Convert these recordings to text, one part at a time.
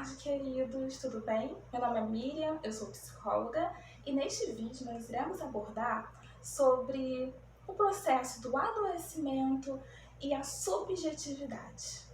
tarde, queridos, tudo bem? Meu nome é Miriam, eu sou psicóloga e neste vídeo nós iremos abordar sobre o processo do adoecimento e a subjetividade.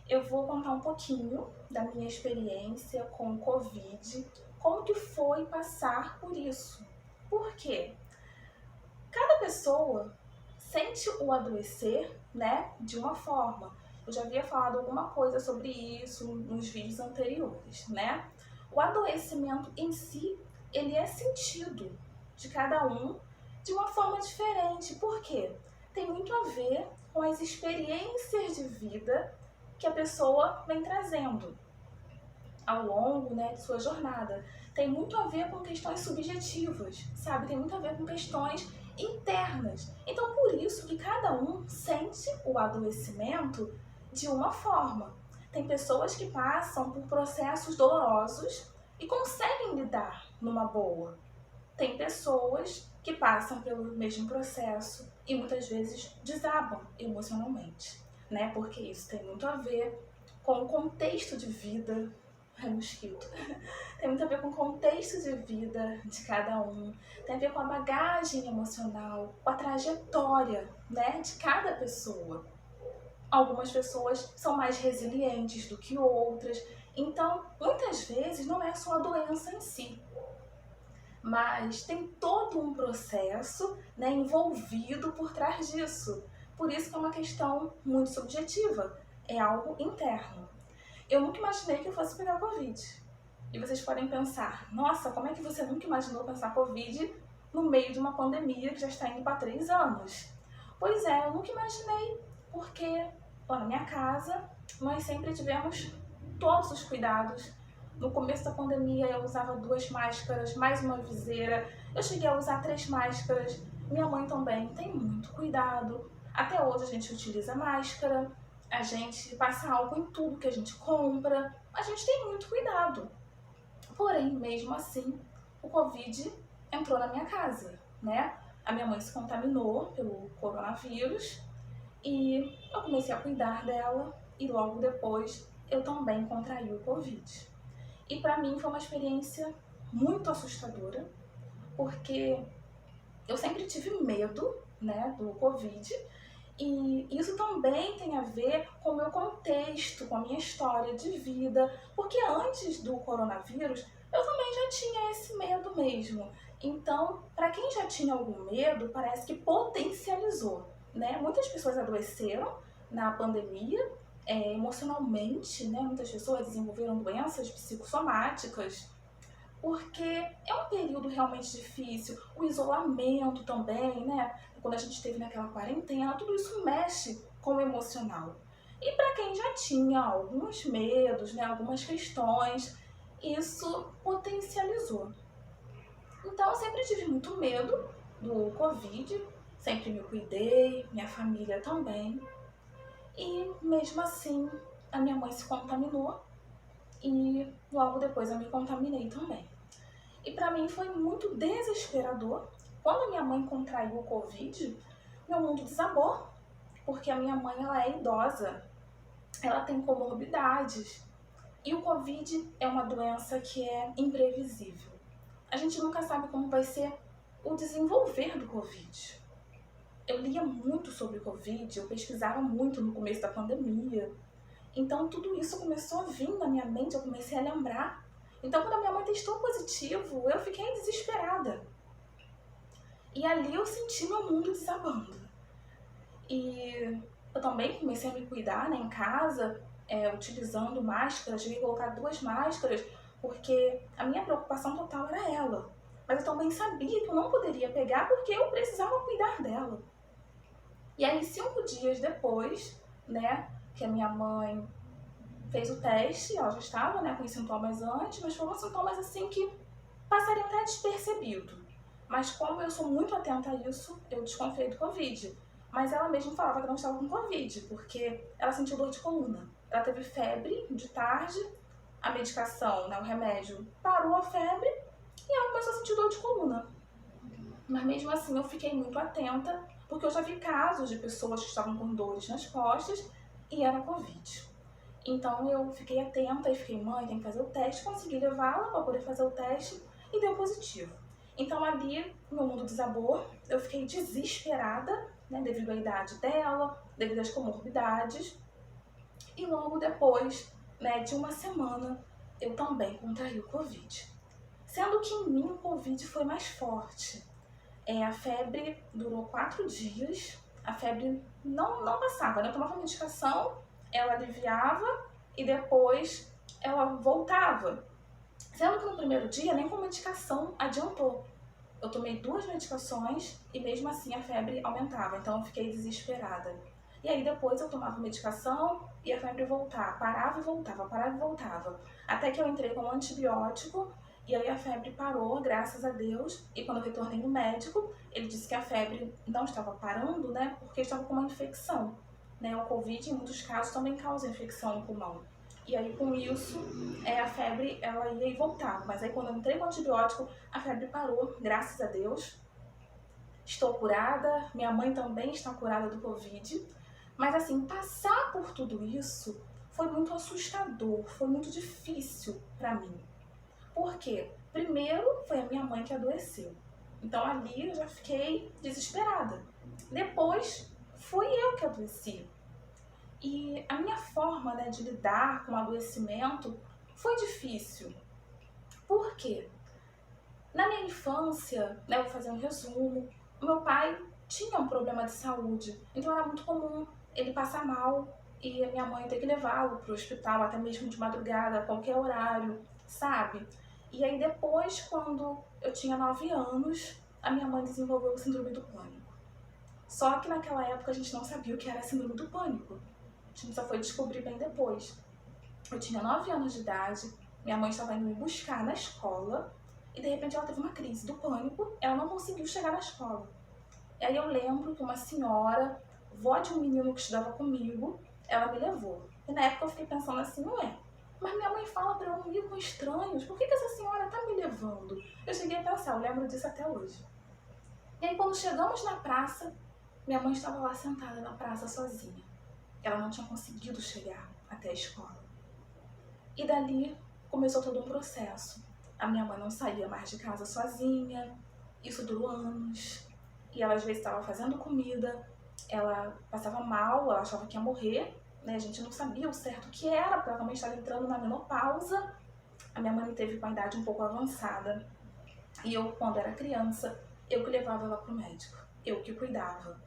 Eu vou contar um pouquinho da minha experiência com o Covid, como que foi passar por isso. Por quê? Cada pessoa sente o adoecer, né, de uma forma. Eu já havia falado alguma coisa sobre isso nos vídeos anteriores, né? O adoecimento em si, ele é sentido de cada um de uma forma diferente. Por quê? Tem muito a ver com as experiências de vida que a pessoa vem trazendo ao longo, né, de sua jornada. Tem muito a ver com questões subjetivas, sabe? Tem muito a ver com questões internas. Então, por isso que cada um sente o adoecimento de uma forma. Tem pessoas que passam por processos dolorosos e conseguem lidar numa boa. Tem pessoas que passam pelo mesmo processo e muitas vezes desabam emocionalmente, né? Porque isso tem muito a ver com o contexto de vida. Ai, mosquito. Tem muito a ver com o contexto de vida de cada um, tem a ver com a bagagem emocional, com a trajetória, né, de cada pessoa. Algumas pessoas são mais resilientes do que outras, então muitas vezes não é só a doença em si, mas tem todo um processo, né, envolvido por trás disso. Por isso que é uma questão muito subjetiva, é algo interno. Eu nunca imaginei que eu fosse pegar Covid. E vocês podem pensar, nossa, como é que você nunca imaginou pensar Covid no meio de uma pandemia que já está indo para 3 anos? Pois é, eu nunca imaginei, porque lá na minha casa nós sempre tivemos todos os cuidados. No começo da pandemia eu usava 2 máscaras, mais uma viseira, eu cheguei a usar 3 máscaras, minha mãe também tem muito cuidado. Até hoje a gente utiliza máscara, a gente passa álcool em tudo que a gente compra, a gente tem muito cuidado. Porém, mesmo assim, o Covid entrou na minha casa, né? A minha mãe se contaminou pelo coronavírus e eu comecei a cuidar dela e logo depois eu também contraí o Covid. E para mim foi uma experiência muito assustadora, porque eu sempre tive medo, né, do Covid, e isso também tem a ver com o meu contexto, com a minha história de vida, porque antes do coronavírus eu também já tinha esse medo mesmo. Então, para quem já tinha algum medo, parece que potencializou, né? Muitas pessoas adoeceram na pandemia, emocionalmente, né? Muitas pessoas desenvolveram doenças psicossomáticas, porque é um período realmente difícil, o isolamento também, né? Quando a gente esteve naquela quarentena, tudo isso mexe com o emocional. E para quem já tinha alguns medos, né, algumas questões, isso potencializou. Então eu sempre tive muito medo do Covid, sempre me cuidei, minha família também. E mesmo assim, a minha mãe se contaminou e logo depois eu me contaminei também. E para mim foi muito desesperador. Quando a minha mãe contraiu o Covid, meu mundo desabou, porque a minha mãe ela é idosa, ela tem comorbidades e o Covid é uma doença que é imprevisível. A gente nunca sabe como vai ser o desenvolver do Covid. Eu lia muito sobre o Covid, eu pesquisava muito no começo da pandemia. Então tudo isso começou a vir na minha mente, eu comecei a lembrar. Então quando a minha mãe testou positivo, eu fiquei desesperada. E ali eu senti meu mundo desabando. E eu também comecei a me cuidar, né, em casa, utilizando máscaras, cheguei a colocar 2 máscaras, porque a minha preocupação total era ela. Mas eu também sabia que eu não poderia pegar porque eu precisava cuidar dela. E aí 5 dias depois, né, que a minha mãe fez o teste, ela já estava, né, com os sintomas antes, mas foram sintomas assim que passariam até despercebido. Mas como eu sou muito atenta a isso, eu desconfiei do Covid. Mas ela mesma falava que não estava com Covid, porque ela sentiu dor de coluna. Ela teve febre de tarde, a medicação, né, o remédio, parou a febre e ela começou a sentir dor de coluna. Mas mesmo assim eu fiquei muito atenta, porque eu já vi casos de pessoas que estavam com dores nas costas e era Covid. Então eu fiquei atenta e fiquei, mãe, tem que fazer o teste. Consegui levá-la para poder fazer o teste e deu positivo. Então ali, meu mundo desabou, eu fiquei desesperada, né, devido à idade dela, devido às comorbidades. E logo depois, né, de uma semana, eu também contraí o Covid. Sendo que em mim o Covid foi mais forte. A febre durou 4 dias, a febre não passava, né? Eu tomava medicação, ela aliviava e depois ela voltava. Sendo que no primeiro dia nem com medicação adiantou. Eu tomei 2 medicações e mesmo assim a febre aumentava, então eu fiquei desesperada. E aí depois eu tomava medicação e a febre voltava, parava e voltava, parava e voltava. Até que eu entrei com um antibiótico e aí a febre parou, graças a Deus. E quando eu retornei no médico, ele disse que a febre não estava parando, né, porque estava com uma infecção. Né? O Covid, em muitos casos, também causa infecção no pulmão. E aí, com isso, a febre ela ia e voltava. Mas aí, quando eu entrei com o antibiótico, a febre parou, graças a Deus. Estou curada, minha mãe também está curada do Covid. Mas assim, passar por tudo isso foi muito assustador, foi muito difícil para mim. Por quê? Primeiro, foi a minha mãe que adoeceu. Então ali eu já fiquei desesperada. Depois, fui eu que adoeci. E a minha forma, né, de lidar com o adoecimento foi difícil. Por quê? Na minha infância, né, eu vou fazer um resumo, o meu pai tinha um problema de saúde, então era muito comum ele passar mal e a minha mãe ter que levá-lo para o hospital, até mesmo de madrugada, a qualquer horário, sabe? E aí depois, quando eu tinha 9 anos, a minha mãe desenvolveu o síndrome do pânico. Só que naquela época a gente não sabia o que era síndrome do pânico. A gente só foi descobrir bem depois. Eu tinha 9 anos de idade, minha mãe estava indo me buscar na escola e de repente ela teve uma crise do pânico, ela não conseguiu chegar na escola. E aí eu lembro que uma senhora, vó de um menino que estudava comigo, ela me levou. E na época eu fiquei pensando assim, ué, mas minha mãe fala pra eu não ir com estranhos, por que essa senhora tá me levando? Eu cheguei a pensar, eu lembro disso até hoje. E aí quando chegamos na praça, minha mãe estava lá sentada na praça sozinha. Ela não tinha conseguido chegar até a escola. E dali começou todo um processo. A minha mãe não saía mais de casa sozinha, isso durou anos. E ela às vezes estava fazendo comida, ela passava mal, ela achava que ia morrer, né? A gente não sabia o certo que era, porque ela também estava entrando na menopausa. A minha mãe teve com a idade um pouco avançada. E eu, quando era criança, eu que levava ela para o médico, eu que cuidava.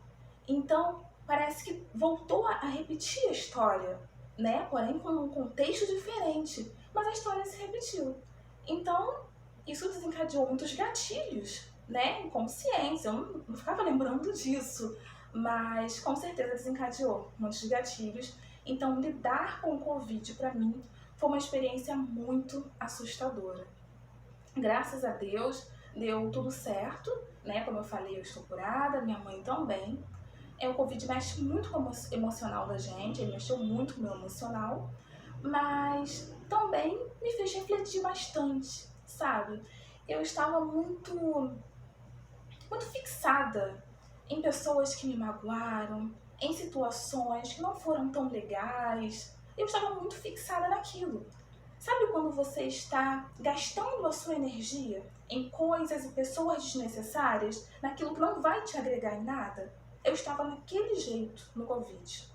Então, parece que voltou a repetir a história, né? Porém com um contexto diferente, mas a história se repetiu. Então, isso desencadeou muitos gatilhos, né? Inconscientes, eu não ficava lembrando disso, mas com certeza desencadeou muitos gatilhos. Então, lidar com o Covid para mim foi uma experiência muito assustadora. Graças a Deus, deu tudo certo, né? Como eu falei, eu estou curada, minha mãe também. O Covid mexe muito com o emocional da gente, ele mexeu muito com o meu emocional, mas também me fez refletir bastante, sabe? Eu estava muito fixada em pessoas que me magoaram, em situações que não foram tão legais. Eu estava muito fixada naquilo. Sabe quando você está gastando a sua energia em coisas e pessoas desnecessárias, naquilo que não vai te agregar em nada? Eu estava naquele jeito no Covid,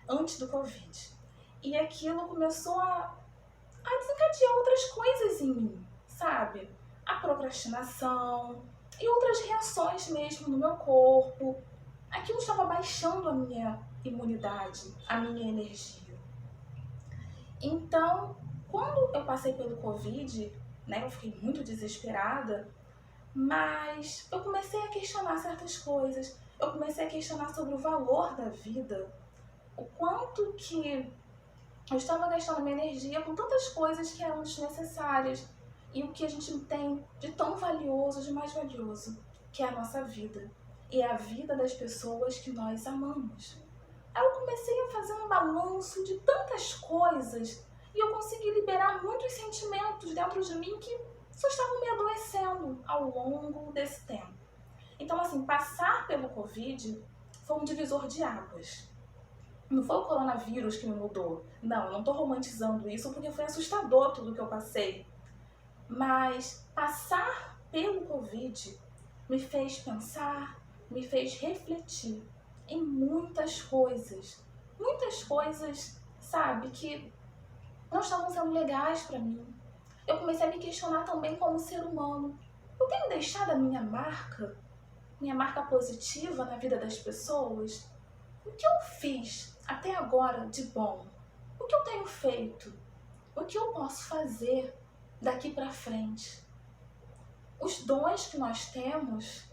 antes do Covid. E aquilo começou a desencadear outras coisas em mim, sabe? A procrastinação e outras reações mesmo no meu corpo. Aquilo estava baixando a minha imunidade, a minha energia. Então, quando eu passei pelo Covid, né, eu fiquei muito desesperada, mas eu comecei a questionar certas coisas. Eu comecei a questionar sobre o valor da vida, o quanto que eu estava gastando minha energia com tantas coisas que eram desnecessárias e o que a gente tem de tão valioso, de mais valioso, que é a nossa vida e é a vida das pessoas que nós amamos. Aí eu comecei a fazer um balanço de tantas coisas e eu consegui liberar muitos sentimentos dentro de mim que só estavam me adoecendo ao longo desse tempo. Então, assim, passar pelo Covid foi um divisor de águas. Não foi o coronavírus que me mudou. Não, eu não tô romantizando isso porque foi assustador tudo que eu passei. Mas passar pelo Covid me fez pensar, me fez refletir em muitas coisas. Muitas coisas, sabe, que não estavam sendo legais para mim. Eu comecei a me questionar também como ser humano. Eu tenho deixado a minha marca positiva na vida das pessoas? O que eu fiz até agora de bom? O que eu tenho feito? O que eu posso fazer daqui para frente? Os dons que nós temos,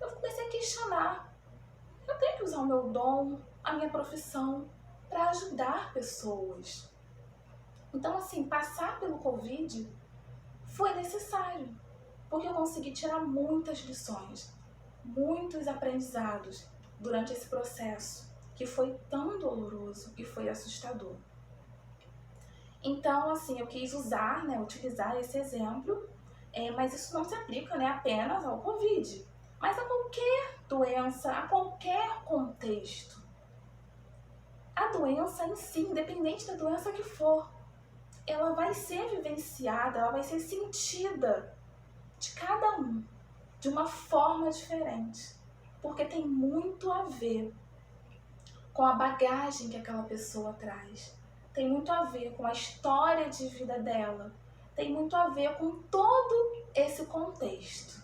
eu comecei a questionar. Eu tenho que usar o meu dom, a minha profissão, para ajudar pessoas. Então, assim, passar pelo Covid foi necessário, porque eu consegui tirar muitas lições, muitos aprendizados durante esse processo, que foi tão doloroso e foi assustador. Então, assim, eu quis usar, utilizar esse exemplo, mas isso não se aplica, apenas ao Covid, mas a qualquer doença, a qualquer contexto. A doença em si, independente da doença que for, ela vai ser vivenciada, ela vai ser sentida de cada um, de uma forma diferente, porque tem muito a ver com a bagagem que aquela pessoa traz, tem muito a ver com a história de vida dela, tem muito a ver com todo esse contexto.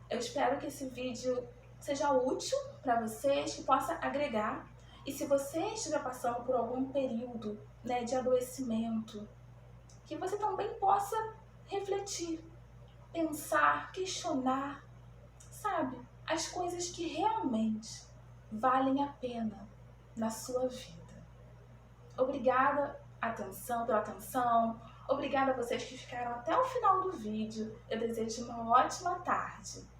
Eu espero que esse vídeo seja útil para vocês, que possa agregar. E se você estiver passando por algum período, de adoecimento, que você também possa refletir, pensar, questionar, sabe, as coisas que realmente valem a pena na sua vida. Obrigada pela atenção, obrigada a vocês que ficaram até o final do vídeo. Eu desejo uma ótima tarde.